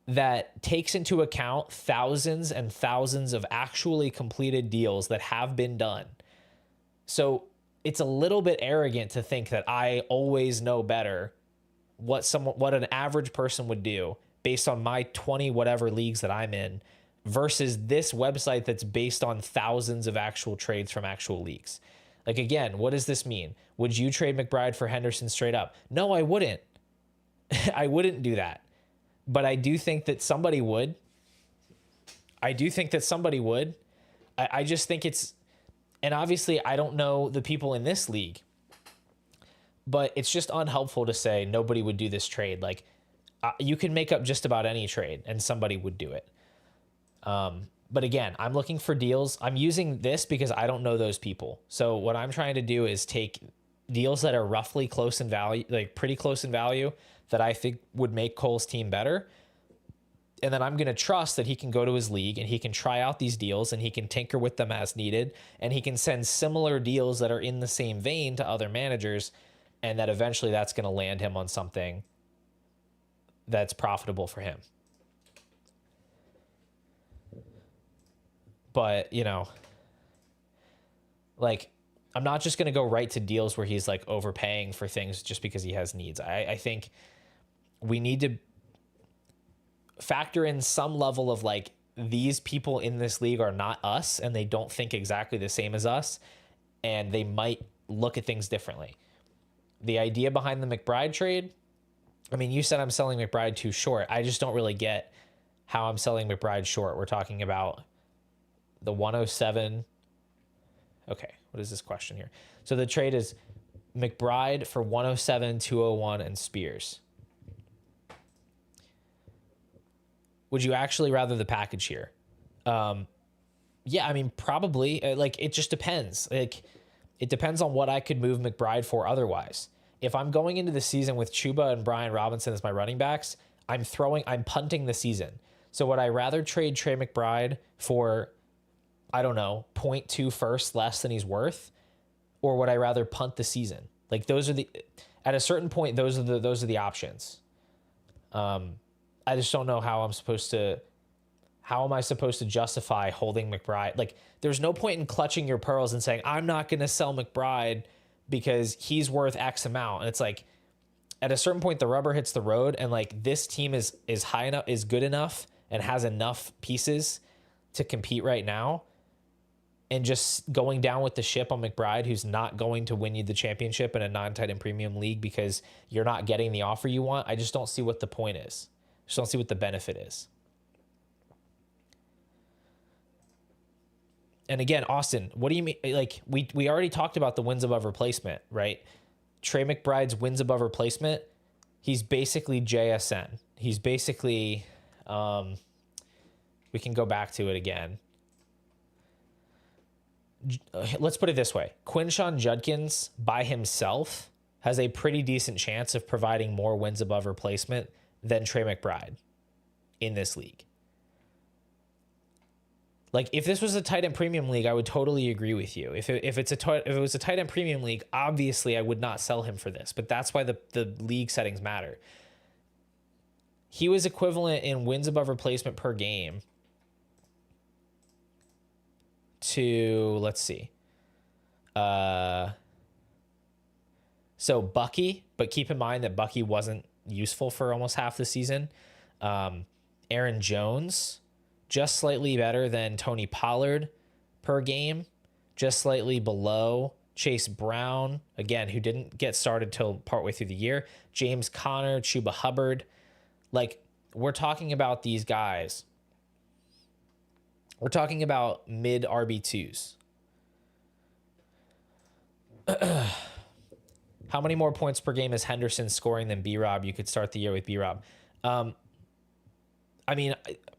that takes into account thousands and thousands of actually completed deals that have been done. So it's a little bit arrogant to think that I always know better what an average person would do based on my 20 whatever leagues that I'm in versus this website that's based on thousands of actual trades from actual leagues. Like, again, what does this mean? Would you trade McBride for Henderson straight up? No, I wouldn't. I wouldn't do that. But I do think that somebody would. I just think it's, and obviously I don't know the people in this league, but it's just unhelpful to say nobody would do this trade. Like, you can make up just about any trade and somebody would do it. But again, I'm looking for deals. I'm using this because I don't know those people. So what I'm trying to do is take deals that are roughly close in value, like pretty close in value, that I think would make Cole's team better. And then I'm going to trust that he can go to his league and he can try out these deals and he can tinker with them as needed. And he can send similar deals that are in the same vein to other managers. And that eventually that's going to land him on something that's profitable for him. But, you know, like, I'm not just going to go right to deals where he's like overpaying for things just because he has needs. I think we need to factor in some level of like, these people in this league are not us and they don't think exactly the same as us, and they might look at things differently. The idea behind the McBride trade, I mean, you said I'm selling McBride too short. I just don't really get how I'm selling McBride short. We're talking about the 107. Okay, what is this question here? So the trade is McBride for 107, 201, and Spears. Would you actually rather the package here? Yeah, I mean, probably. Like, it just depends. Like, it depends on what I could move McBride for otherwise. If I'm going into the season with Chuba and Brian Robinson as my running backs, I'm punting the season. So would I rather trade Trey McBride for, I don't know, 0.2 first less than he's worth? Or would I rather punt the season? Like, at a certain point, those are the options. I just don't know how am I supposed to justify holding McBride? Like, there's no point in clutching your pearls and saying, I'm not going to sell McBride because he's worth X amount. And it's like, at a certain point, the rubber hits the road, and like, this team is high enough, is good enough, and has enough pieces to compete right now. And just going down with the ship on McBride, who's not going to win you the championship in a non-tight end premium league because you're not getting the offer you want. I just don't see what the point is. Just don't see what the benefit is. And again, Austin, what do you mean? Like, we already talked about the wins above replacement, right? Trey McBride's wins above replacement, he's basically JSN. He's basically, we can go back to it again. Let's put it this way. Quinshon Judkins by himself has a pretty decent chance of providing more wins above replacement than Trey McBride in this league. Like, if this was a tight end premium league, I would totally agree with you. If it was a tight end premium league, obviously I would not sell him for this, but that's why the league settings matter. He was equivalent in wins above replacement per game to, let's see, So Bucky, but keep in mind that Bucky wasn't useful for almost half the season. Aaron Jones, just slightly better than Tony Pollard per game, just slightly below Chase Brown, again, who didn't get started till partway through the year. James Conner, Chuba Hubbard. Like, we're talking about these guys. We're talking about mid RB2s. How many more points per game is Henderson scoring than B-Rob? You could start the year with B-Rob. I mean,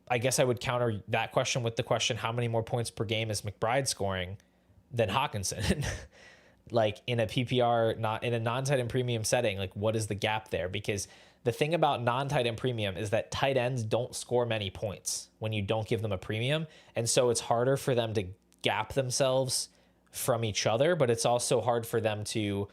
I guess I would counter that question with the question, how many more points per game is McBride scoring than Hawkinson? Like in a PPR, not in a non-tight end premium setting, like what is the gap there? Because the thing about non-tight end premium is that tight ends don't score many points when you don't give them a premium. And so it's harder for them to gap themselves from each other, but it's also hard for them to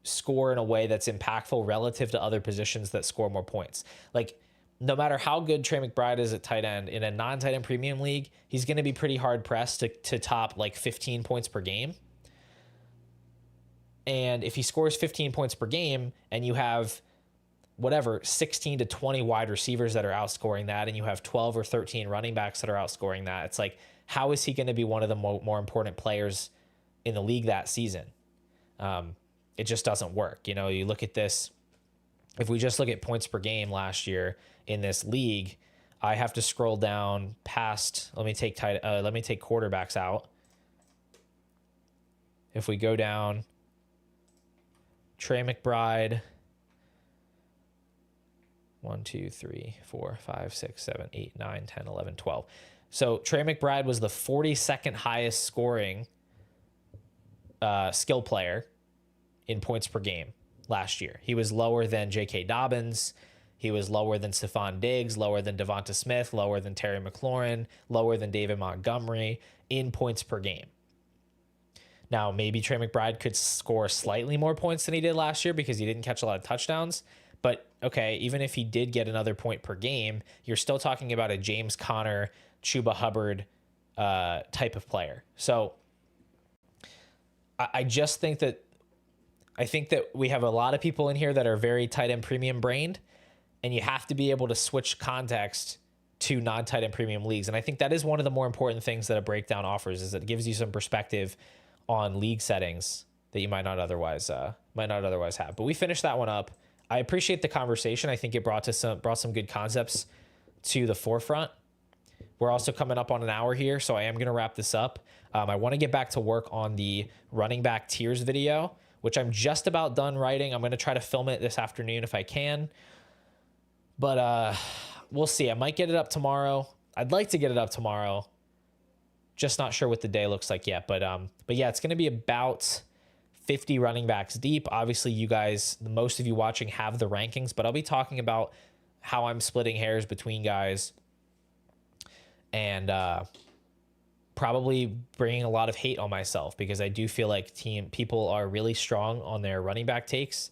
score in a way that's impactful relative to other positions that score more points. Like, no matter how good Trey McBride is at tight end, in a non-tight end premium league, he's going to be pretty hard pressed to top like 15 points per game. And if he scores 15 points per game and you have whatever 16 to 20 wide receivers that are outscoring that, and you have 12 or 13 running backs that are outscoring that, it's like, how is he going to be one of the more important players in the league that season? It just doesn't work. You know, you look at this, if we just look at points per game last year in this league, I have to scroll down past, let me take quarterbacks out. If we go down, Trey McBride, 1, 2, 3, 4, 5, 6, 7, 8, 9, 10, 11, 12. So Trey McBride was the 42nd highest scoring skill player in points per game last year. He was lower than J.K. Dobbins. He was lower than Stephon Diggs, lower than Devonta Smith, lower than Terry McLaurin, lower than David Montgomery in points per game. Now, maybe Trey McBride could score slightly more points than he did last year because he didn't catch a lot of touchdowns. But, okay, even if he did get another point per game, you're still talking about a James Conner, Chuba Hubbard type of player. So I just think that we have a lot of people in here that are very tight end premium brained, and you have to be able to switch context to non-tight end premium leagues. And I think that is one of the more important things that a breakdown offers, is it gives you some perspective on league settings that you might not otherwise have. But we finished that one up. I appreciate the conversation. I think it brought some good concepts to the forefront. We're also coming up on an hour here, so I am going to wrap this up. I want to get back to work on the running back tiers video, which I'm just about done writing. I'm going to try to film it this afternoon if I can. But we'll see. I might get it up tomorrow. I'd like to get it up tomorrow. Just not sure what the day looks like yet. But yeah, it's going to be about 50 running backs deep. Obviously, you guys, most of you watching, have the rankings, but I'll be talking about how I'm splitting hairs between guys and probably bringing a lot of hate on myself, because I do feel like people are really strong on their running back takes.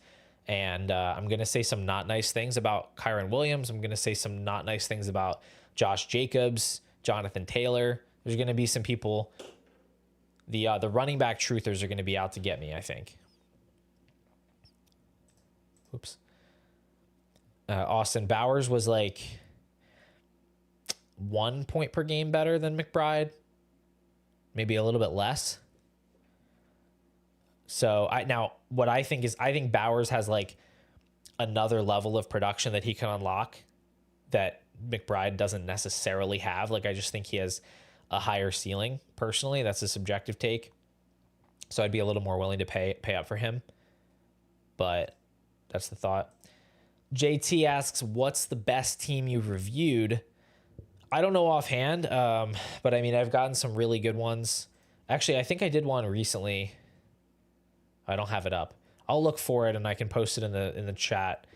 And I'm going to say some not nice things about Kyron Williams. I'm going to say some not nice things about Josh Jacobs, Jonathan Taylor. There's going to be some people, the running back truthers are going to be out to get me, I think. Oops. Austin Bowers was like 1 point per game better than McBride, maybe a little bit less. So I think Bowers has like another level of production that he can unlock that McBride doesn't necessarily have. Like, I just think he has a higher ceiling personally. That's a subjective take. So I'd be a little more willing to pay up for him, but that's the thought. JT asks, what's the best team you've reviewed? I don't know offhand. But I mean, I've gotten some really good ones. Actually, I think I did one recently. I don't have it up. I'll look for it and I can post it in the chat.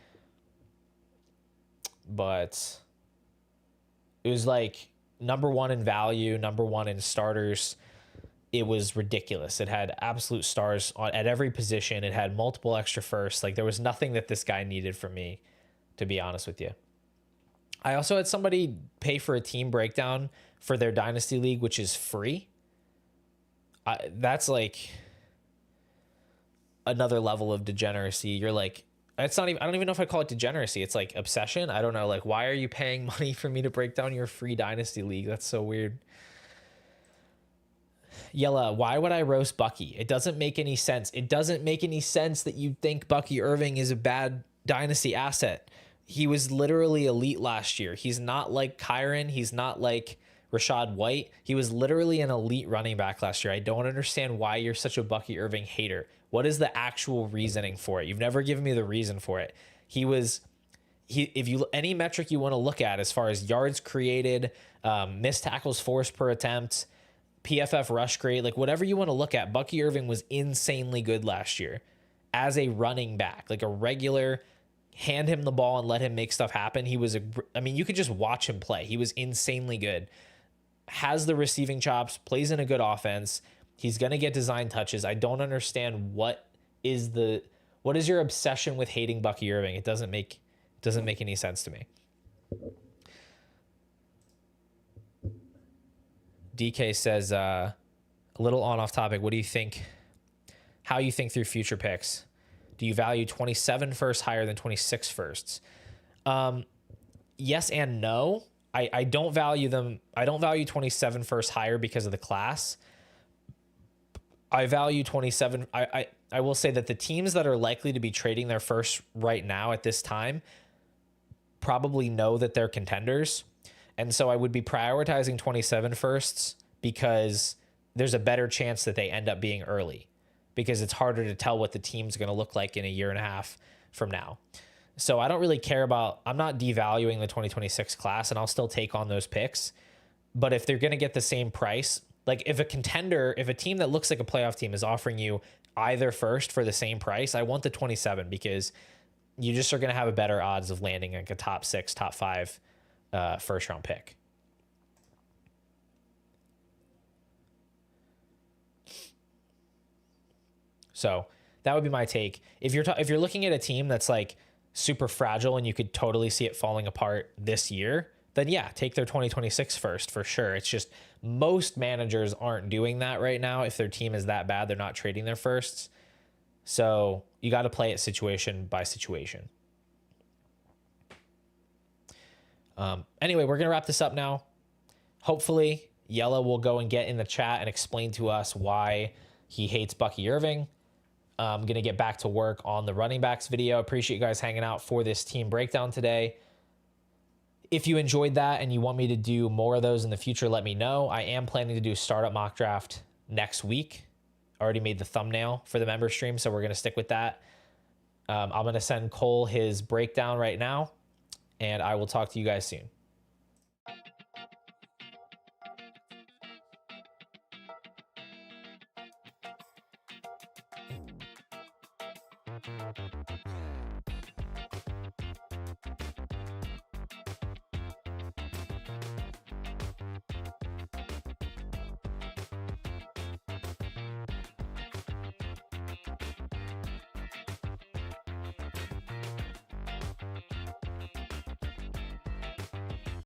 But it was like number 1 in value, number 1 in starters. It was ridiculous. It had absolute stars at every position. It had multiple extra firsts. Like, there was nothing that this guy needed from me, to be honest with you. I also had somebody pay for a team breakdown for their Dynasty League, which is free. That's like another level of degeneracy. You're like, it's not even, I don't even know if I call it degeneracy. It's like obsession. I don't know. Like, why are you paying money for me to break down your free Dynasty league? That's so weird. Yella, why would I roast Bucky? It doesn't make any sense. It doesn't make any sense that you think Bucky Irving is a bad Dynasty asset. He was literally elite last year. He's not like Kyron. He's not like Rashad White. He was literally an elite running back last year. I don't understand why you're such a Bucky Irving hater. What is the actual reasoning for it? You've never given me the reason for it. If you any metric you want to look at as far as yards created, missed tackles forced per attempt, PFF rush grade, like whatever you want to look at, Bucky Irving was insanely good last year as a running back, like a regular hand him the ball and let him make stuff happen. You could just watch him play. He was insanely good. Has the receiving chops, plays in a good offense. He's going to get design touches. I don't understand what is your obsession with hating Bucky Irving? It doesn't make any sense to me. DK says, a little off topic. What do you think? How you think through future picks? Do you value 27 firsts higher than 26 firsts? Yes and no. I don't value them. I don't value 27 firsts higher because of the class. I value 27. I will say that the teams that are likely to be trading their first right now at this time probably know that they're contenders. And so I would be prioritizing 27 firsts because there's a better chance that they end up being early, because it's harder to tell what the team's going to look like in a year and a half from now. So I don't really care about, I'm not devaluing the 2026 class, and I'll still take on those picks. But if they're going to get the same price, like if a team that looks like a playoff team is offering you either first for the same price, I want the 27, because you just are going to have a better odds of landing like a top 6, top 5 first round pick. So that would be my take. If you're looking at a team that's like super fragile and you could totally see it falling apart this year, then yeah, take their 2026 first for sure. It's just most managers aren't doing that right now. If their team is that bad, they're not trading their firsts. So you got to play it situation by situation. Anyway, we're going to wrap this up now. Hopefully, Yella will go and get in the chat and explain to us why he hates Bucky Irving. I'm going to get back to work on the running backs video. Appreciate you guys hanging out for this team breakdown today. If you enjoyed that and you want me to do more of those in the future, let me know. I am planning to do startup mock draft next week. Already made the thumbnail for the member stream, so we're going to stick with that. I'm going to send Cole his breakdown right now, and I will talk to you guys soon.